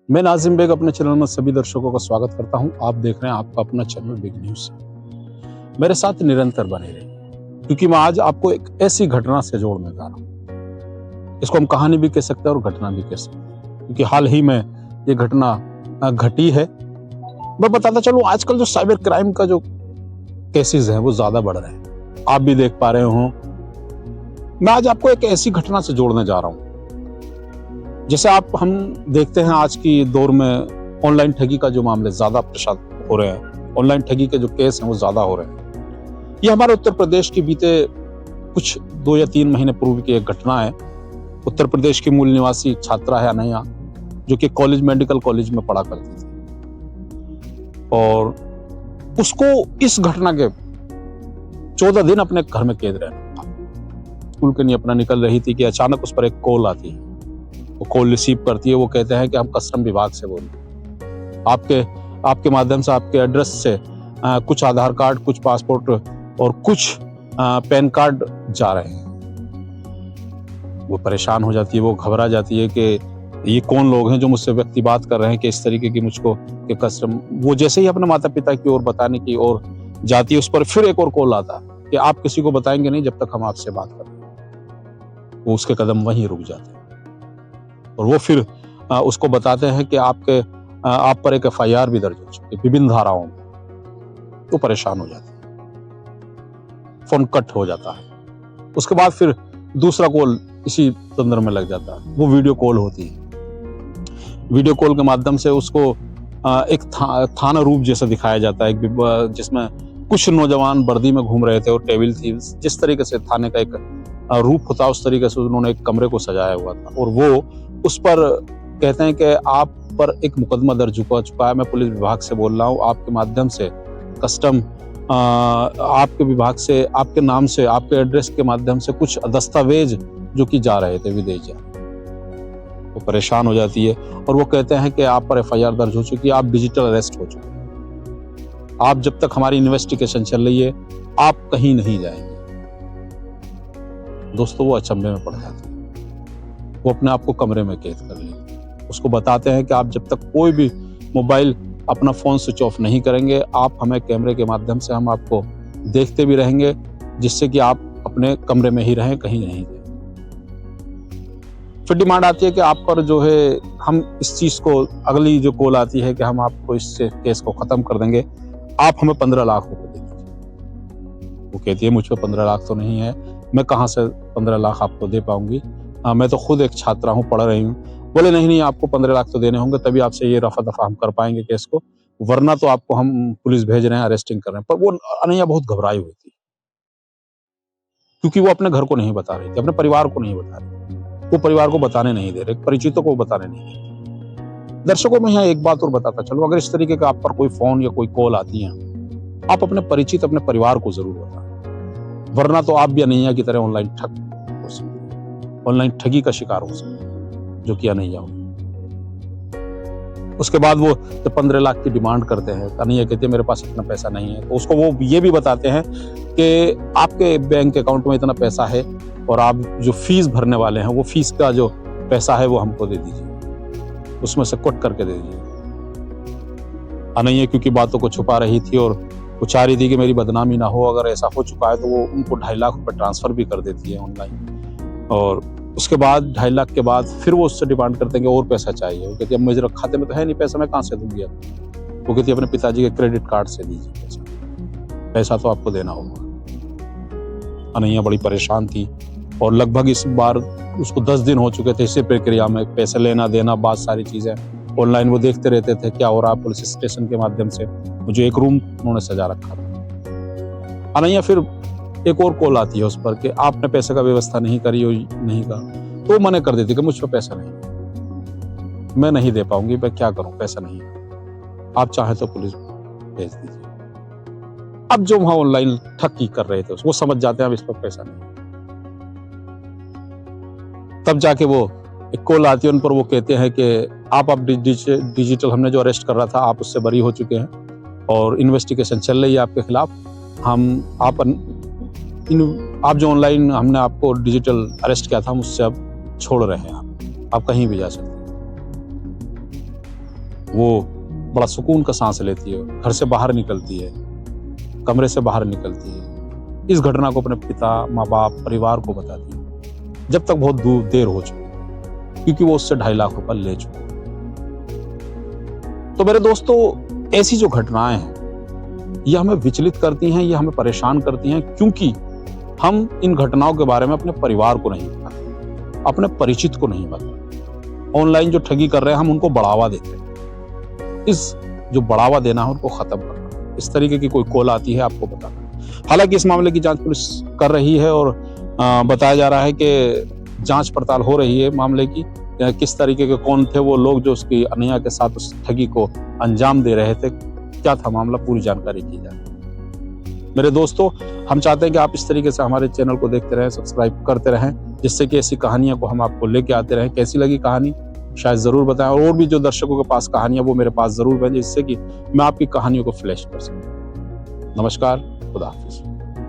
मैं नाज़िम बेग अपने चैनल में सभी दर्शकों का स्वागत करता हूं। आप देख रहे हैं आपका अपना चैनल बिग न्यूज़। मेरे साथ निरंतर बने रहिए क्योंकि मैं आज आपको एक ऐसी घटना से जोड़ने जा रहा हूं। इसको हम कहानी भी कह सकते हैं और घटना भी कह सकते हैं क्योंकि हाल ही में ये घटना घटी है। मैं बताता चलूं, आजकल जो साइबर क्राइम का जो केसेस हैं वो ज्यादा बढ़ रहे हैं। आप भी देख पा रहे हो। मैं आज आपको एक ऐसी घटना से जोड़ने जा रहा हूं। जैसे हम देखते हैं आज की दौर में ऑनलाइन ठगी का जो मामले ज्यादा प्रसार हो रहे हैं, ऑनलाइन ठगी के जो केस हैं वो ज्यादा हो रहे हैं। ये हमारे उत्तर प्रदेश की बीते कुछ 2 या 3 महीने पूर्व की एक घटना है। उत्तर प्रदेश की मूल निवासी छात्रा है अनया, जो कि मेडिकल कॉलेज में पढ़ा करती थी और उसको इस घटना के 14 दिन अपने घर में कैद रहना था। स्कूल के लिए अपना निकल रही थी कि अचानक उस पर एक कॉल आती है। वो कॉल रिसीव करती है। वो कहते हैं कि हम कस्टम विभाग से बोल रहे हैं, आपके माध्यम से, आपके एड्रेस से कुछ आधार कार्ड, कुछ पासपोर्ट और कुछ पैन कार्ड जा रहे हैं। वो परेशान हो जाती है, वो घबरा जाती है कि ये कौन लोग हैं जो मुझसे व्यक्ति बात कर रहे हैं कि इस तरीके की मुझको कि कस्टम। वो जैसे ही अपने माता पिता की ओर बताने की ओर जाती है, उस पर फिर एक और कॉल आता है कि आप किसी को बताएंगे नहीं जब तक हम आपसे बात करें। वो उसके कदम वहीं रुक जाते हैं और वो फिर उसको बताते हैं कि आप पर एक FIR भी दर्ज हो चुकी है विभिन्न धाराओं में। तो परेशान हो जाती है, फोन कट हो जाता है। उसके बाद फिर दूसरा कॉल इसी संदर्भ में लग जाता है। वो वीडियो कॉल होती है। वीडियो कॉल के माध्यम से उसको एक थाना रूप जैसा दिखाया जाता है, जिसमें कुछ नौजवान वर्दी में घूम रहे थे और टेबल थी। जिस तरीके से थाने का एक रूप होता है उस तरीके से उन्होंने एक कमरे को सजाया हुआ था और वो उस पर कहते हैं कि आप पर एक मुकदमा दर्ज हो चुका है। मैं पुलिस विभाग से बोल रहा हूँ। आपके माध्यम से कस्टम आपके विभाग से, आपके नाम से, आपके एड्रेस के माध्यम से कुछ दस्तावेज जो कि जा रहे थे विदेश जा। वो परेशान हो जाती है और वो कहते हैं कि आप पर FIR दर्ज हो चुकी है, आप डिजिटल अरेस्ट हो चुके हैं। आप जब तक हमारी इन्वेस्टिगेशन चल रही है आप कहीं नहीं जाएंगे। दोस्तों, वो अचंभे में पड़ जाते हैं। वो अपने आप को कमरे में कैद कर लेते। उसको बताते हैं कि आप जब तक कोई भी मोबाइल, अपना फोन स्विच ऑफ नहीं करेंगे, आप हमें कैमरे के माध्यम से हम आपको देखते भी रहेंगे, जिससे कि आप अपने कमरे में ही रहें, कहीं नहीं जाएं। फिर डिमांड आती है कि आप पर जो है, हम इस चीज को, अगली जो कॉल आती है कि हम आपको इस केस को खत्म कर देंगे, आप हमें 15 लाख रुपए दे दीजिए। वो कहती है मुझ पर 15 लाख तो नहीं है, मैं कहाँ से 15 लाख आपको दे पाऊंगी, मैं तो खुद एक छात्रा हूँ, पढ़ रही हूँ। बोले नहीं, आपको 15 लाख तो देने होंगे, तभी आपसे ये रफा दफा हम कर पाएंगे केस को, वरना तो आपको हम पुलिस भेज रहे हैं, अरेस्टिंग कर रहे हैं। पर वो अनैया बहुत घबराई हुई थी क्योंकि वो अपने घर को नहीं बता रही थी, अपने परिवार को नहीं बता रही थी। वो परिवार को बताने नहीं दे रहे, परिचितों को बताने नहीं दे रहे। दर्शकों में यहाँ एक बात और बताता चलो, अगर इस तरीके का आप पर कोई फोन या कोई कॉल आती है, आप अपने परिचित, अपने परिवार को जरूर बताएं, वरना तो आप भी अनैया की तरह ऑनलाइन ठग हो सकते, ऑनलाइन ठगी का शिकार हो सकते हैं, जो कि अनैया हो। उसके बाद वो जब 15 लाख की डिमांड करते हैं, अनैया कहती है मेरे पास इतना पैसा नहीं है, तो उसको वो ये भी बताते हैं कि आपके बैंक अकाउंट में इतना पैसा है और आप जो फीस भरने वाले हैं, वो फीस का जो पैसा है वो हमको दे दीजिए, उसमें से कट करके दे दीजिए। अनैया क्योंकि बातों को छुपा रही थी और वो चाह रही थी कि मेरी बदनामी ना हो, अगर ऐसा हो चुका है तो वो उनको 2.5 लाख रुपए ट्रांसफर भी कर देती है ऑनलाइन। और उसके बाद 2.5 लाख के बाद फिर वो उससे डिमांड करते हैं कि और पैसा चाहिए। वो कहती है अब मेरे खाते में तो है नहीं पैसा, मैं कहाँ से दूंगी अब। वो कहती है अपने पिताजी के क्रेडिट कार्ड से दीजिए पैसा तो आपको देना होगा। अनैया बड़ी परेशान थी और लगभग इस बार उसको 10 दिन हो चुके थे इसी प्रक्रिया में, पैसे लेना देना, बात सारी चीजें ऑनलाइन वो देखते रहते थे क्या हो रहा। पुलिस स्टेशन के माध्यम से मुझे एक रूम उन्होंने सजा रखा था। अनैया फिर एक और कॉल आती है उस पर कि आपने पैसे का व्यवस्था नहीं करी हो, नहीं कहा, तो मना कर देती कि मुझ पर पैसा नहीं, मैं नहीं दे पाऊंगी, मैं क्या करूं, पैसा नहीं, आप चाहे तो पुलिस भेज दीजिए। अब जो वहां ऑनलाइन ठगी कर रहे थे वो समझ जाते हैं अब इस पर पैसा नहीं। तब जाके वो एक कॉल आती है उन पर, वो कहते हैं कि आप डिजिटल, हमने जो अरेस्ट कर रहा था आप उससे बरी हो चुके हैं और इन्वेस्टिगेशन चल रही है आपके खिलाफ। आप जो ऑनलाइन हमने आपको डिजिटल अरेस्ट किया था, हम उससे अब छोड़ रहे हैं, आप कहीं भी जा सकते हैं। वो बड़ा सुकून का सांस लेती है, घर से बाहर निकलती है, कमरे से बाहर निकलती है, इस घटना को अपने पिता, माँ बाप, परिवार को बताती है, जब तक बहुत दूर देर हो चुकी, क्योंकि वो उससे 2.5 लाख रुपए ले चुके। तो मेरे दोस्तों, ऐसी जो घटनाएं हैं ये हमें विचलित करती हैं, ये हमें परेशान करती हैं, क्योंकि हम इन घटनाओं के बारे में अपने परिवार को नहीं बताते, अपने परिचित को नहीं बताते। ऑनलाइन जो ठगी कर रहे हैं हम उनको बढ़ावा देते हैं। इस जो बढ़ावा देना है उनको खत्म करना। इस तरीके की कोई कॉल आती है आपको बताना। हालांकि इस मामले की जांच पुलिस कर रही है और बताया जा रहा है कि जांच पड़ताल हो रही है मामले की, किस तरीके के कौन थे वो लोग जो उसकी अनैया के साथ उस ठगी को अंजाम दे रहे थे, क्या था मामला, पूरी जानकारी की जाए। मेरे दोस्तों, हम चाहते हैं कि आप इस तरीके से हमारे चैनल को देखते रहें, सब्सक्राइब करते रहें, जिससे कि ऐसी कहानियां को हम आपको लेके आते रहें। कैसी लगी कहानी शायद जरूर बताएं, और भी जो दर्शकों के पास कहानियां वो मेरे पास जरूर भेजें, जिससे कि मैं आपकी कहानियों को फ्लैश कर सकूं। नमस्कार, खुदा हाफिज।